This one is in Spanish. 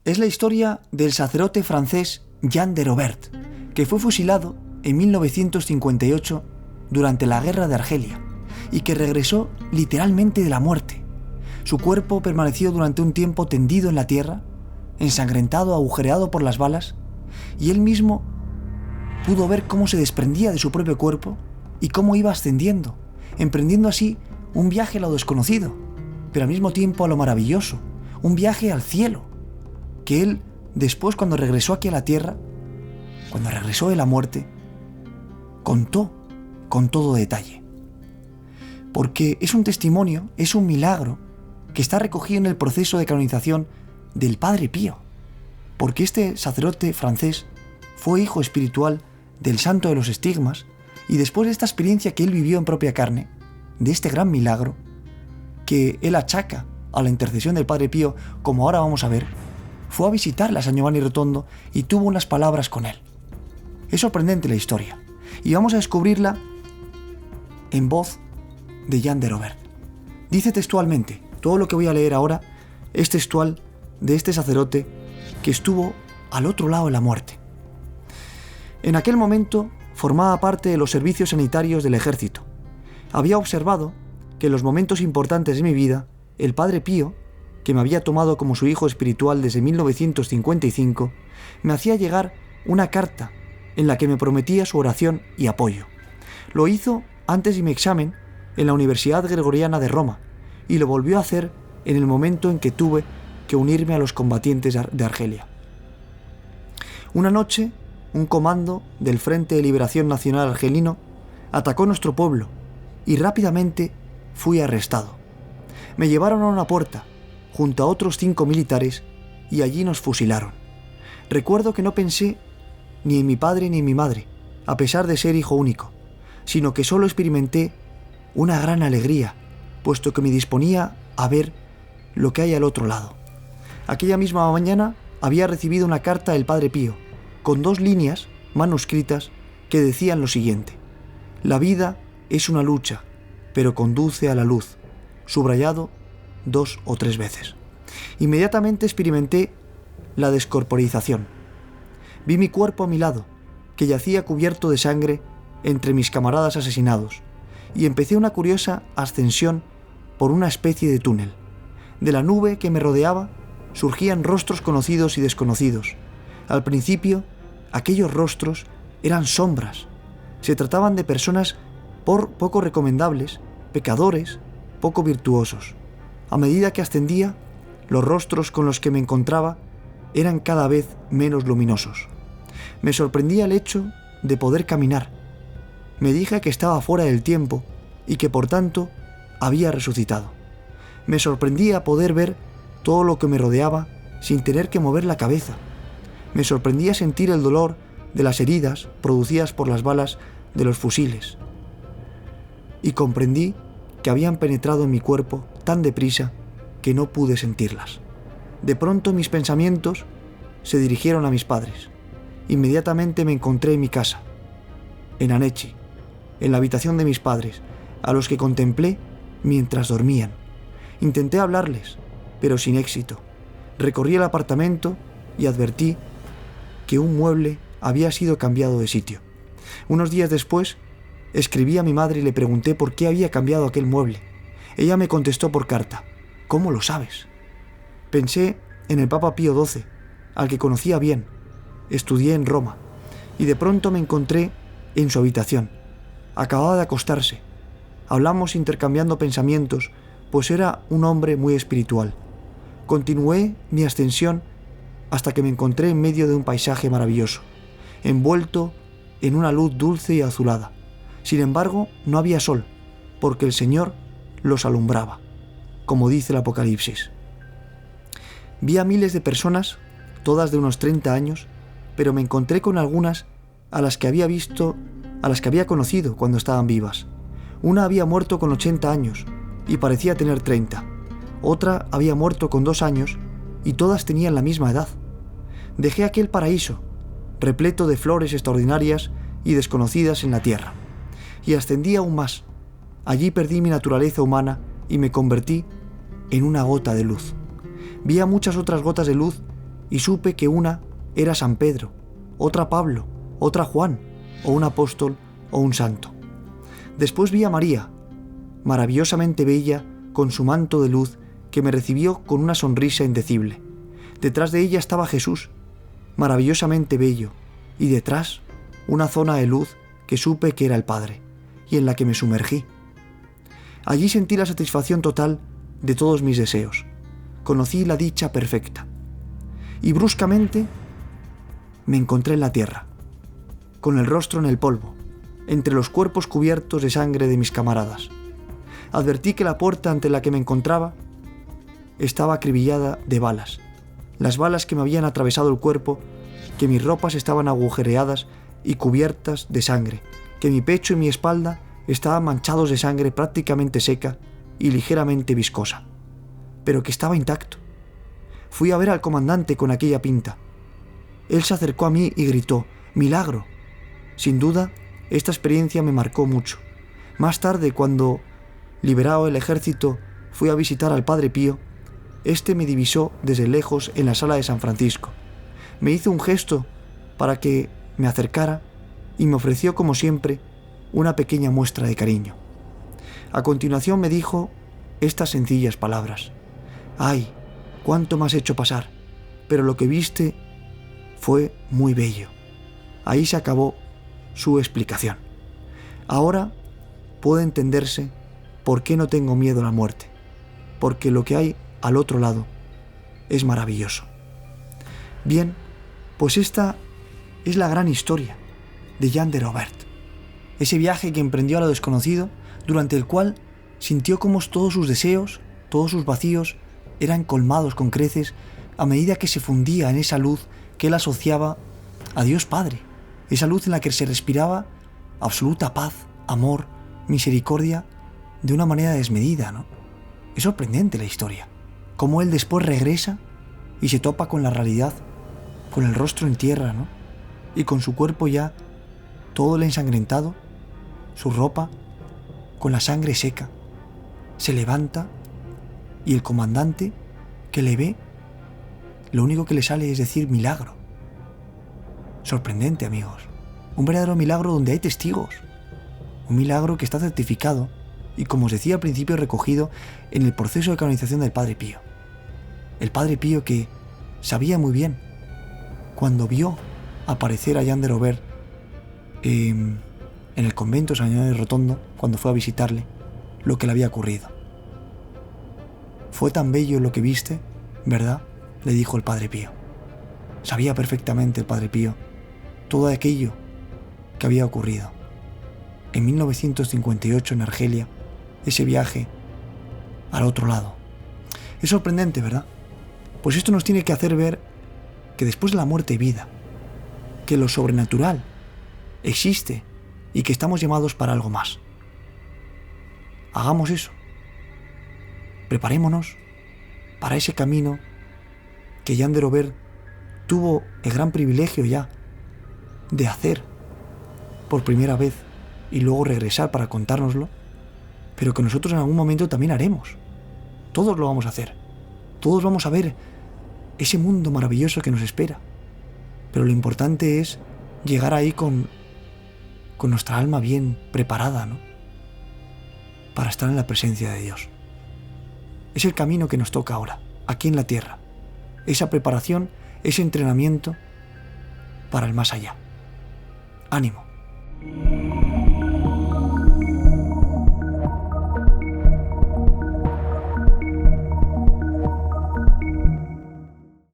Es la historia del sacerdote francés Jean de Robert, que fue fusilado en 1958 durante la guerra de Argelia y que regresó literalmente de la muerte. Su cuerpo permaneció durante un tiempo tendido en la tierra, ensangrentado, agujereado por las balas, y él mismo pudo ver cómo se desprendía de su propio cuerpo y cómo iba ascendiendo, emprendiendo así un viaje a lo desconocido, pero al mismo tiempo a lo maravilloso, un viaje al cielo, que él después, cuando regresó aquí a la tierra, cuando regresó de la muerte, contó con todo detalle. Porque es un testimonio, es un milagro que está recogido en el proceso de canonización del Padre Pío, porque este sacerdote francés fue hijo espiritual del Santo de los Estigmas, y después de esta experiencia que él vivió en propia carne, de este gran milagro, que él achaca a la intercesión del Padre Pío, como ahora vamos a ver, fue a visitarle a San Giovanni Rotondo y tuvo unas palabras con él. Es sorprendente la historia, y vamos a descubrirla en voz de Jean de Robert. Dice textualmente, todo lo que voy a leer ahora es textual de este sacerdote que estuvo al otro lado de la muerte. En aquel momento formaba parte de los servicios sanitarios del ejército. Había observado que en los momentos importantes de mi vida, el Padre Pío, que me había tomado como su hijo espiritual desde 1955, me hacía llegar una carta en la que me prometía su oración y apoyo. Lo hizo antes de mi examen en la Universidad Gregoriana de Roma y lo volvió a hacer en el momento en que tuve que unirme a los combatientes de Argelia. Una noche, un comando del Frente de Liberación Nacional Argelino atacó nuestro pueblo y rápidamente fui arrestado. Me llevaron a una puerta junto a otros 5 militares y allí nos fusilaron. Recuerdo que no pensé ni en mi padre ni en mi madre, a pesar de ser hijo único, sino que solo experimenté una gran alegría, puesto que me disponía a ver lo que hay al otro lado. Aquella misma mañana había recibido una carta del Padre Pío, con 2 líneas manuscritas que decían lo siguiente: la vida es una lucha, pero conduce a la luz, subrayado 2 o 3 veces. Inmediatamente experimenté la descorporización. Vi mi cuerpo a mi lado, que yacía cubierto de sangre entre mis camaradas asesinados, y empecé una curiosa ascensión por una especie de túnel. De la nube que me rodeaba surgían rostros conocidos y desconocidos. Al principio, aquellos rostros eran sombras. Se trataban de personas poco recomendables, pecadores, poco virtuosos. A medida que ascendía, los rostros con los que me encontraba eran cada vez menos luminosos. Me sorprendía el hecho de poder caminar. Me dije que estaba fuera del tiempo y que por tanto había resucitado. Me sorprendía poder ver todo lo que me rodeaba sin tener que mover la cabeza. Me sorprendía sentir el dolor de las heridas producidas por las balas de los fusiles. Y comprendí que habían penetrado en mi cuerpo tan deprisa que no pude sentirlas. De pronto mis pensamientos se dirigieron a mis padres. Inmediatamente me encontré en mi casa, en Anechi, en la habitación de mis padres, a los que contemplé mientras dormían. Intenté hablarles, pero sin éxito. Recorrí el apartamento y advertí que un mueble había sido cambiado de sitio. Unos días después, escribí a mi madre y le pregunté por qué había cambiado aquel mueble. Ella me contestó por carta: ¿cómo lo sabes? Pensé en el Papa Pío XII, al que conocía bien. Estudié en Roma, y de pronto me encontré en su habitación. Acababa de acostarse. Hablamos intercambiando pensamientos, pues era un hombre muy espiritual. Continué mi ascensión hasta que me encontré en medio de un paisaje maravilloso, envuelto en una luz dulce y azulada. Sin embargo, no había sol, porque el Señor los alumbraba, como dice el Apocalipsis. Vi a miles de personas, todas de unos 30 años, pero me encontré con algunas a las que había conocido cuando estaban vivas. Una había muerto con 80 años y parecía tener 30. Otra había muerto con 2 años y todas tenían la misma edad. Dejé aquel paraíso, repleto de flores extraordinarias y desconocidas en la tierra, y ascendí aún más. Allí perdí mi naturaleza humana y me convertí en una gota de luz. Vi a muchas otras gotas de luz y supe que una era San Pedro, otra Pablo, otra Juan, o un apóstol o un santo. Después vi a María, maravillosamente bella, con su manto de luz, que me recibió con una sonrisa indecible. Detrás de ella estaba Jesús, maravillosamente bello, y detrás una zona de luz que supe que era el Padre, y en la que me sumergí. Allí sentí la satisfacción total de todos mis deseos. Conocí la dicha perfecta. Y bruscamente me encontré en la tierra, con el rostro en el polvo, entre los cuerpos cubiertos de sangre de mis camaradas. Advertí que la puerta ante la que me encontraba estaba acribillada de balas, las balas que me habían atravesado el cuerpo, que mis ropas estaban agujereadas y cubiertas de sangre, que mi pecho y mi espalda estaban manchados de sangre prácticamente seca y ligeramente viscosa, pero que estaba intacto. Fui a ver al comandante con aquella pinta. Él se acercó a mí y gritó: «¡Milagro!». Sin duda, esta experiencia me marcó mucho. Más tarde, cuando, liberado del ejército, fui a visitar al Padre Pío, este me divisó desde lejos en la sala de San Francisco. Me hizo un gesto para que me acercara y me ofreció, como siempre, una pequeña muestra de cariño. A continuación me dijo estas sencillas palabras: «Ay, cuánto me has hecho pasar, pero lo que viste fue muy bello». Ahí se acabó su explicación. Ahora puede entenderse por qué no tengo miedo a la muerte, porque lo que hay al otro lado es maravilloso. Bien, pues esta es la gran historia de Jean de Robert, ese viaje que emprendió a lo desconocido, durante el cual sintió como todos sus deseos, todos sus vacíos, eran colmados con creces a medida que se fundía en esa luz que él asociaba a Dios Padre, esa luz en la que se respiraba absoluta paz, amor, misericordia, de una manera desmedida, ¿no? Es sorprendente la historia, cómo él después regresa y se topa con la realidad, con el rostro en tierra, ¿no? Y con su cuerpo ya todo el ensangrentado, su ropa con la sangre seca. Se levanta y el comandante, que le ve, lo único que le sale es decir milagro. Sorprendente, amigos. Un verdadero milagro donde hay testigos. Un milagro que está certificado y, como os decía al principio, recogido en el proceso de canonización del Padre Pío. El Padre Pío que sabía muy bien, cuando vio aparecer a Jean de Robert en el convento de San Antonio de Rotondo, cuando fue a visitarle, lo que le había ocurrido. «Fue tan bello lo que viste, ¿verdad?», le dijo el Padre Pío. Sabía perfectamente el Padre Pío todo aquello que había ocurrido. En 1958 en Argelia, ese viaje al otro lado. Es sorprendente, ¿verdad? Pues esto nos tiene que hacer ver que después de la muerte hay vida, que lo sobrenatural existe y que estamos llamados para algo más. Hagamos eso. Preparémonos para ese camino que Jean de Robert tuvo el gran privilegio ya de hacer por primera vez y luego regresar para contárnoslo, pero que nosotros en algún momento también haremos. Todos lo vamos a hacer. Todos vamos a ver ese mundo maravilloso que nos espera. Pero lo importante es llegar ahí con nuestra alma bien preparada, ¿no?, para estar en la presencia de Dios. Es el camino que nos toca ahora, aquí en la tierra. Esa preparación, ese entrenamiento para el más allá. ¡Ánimo!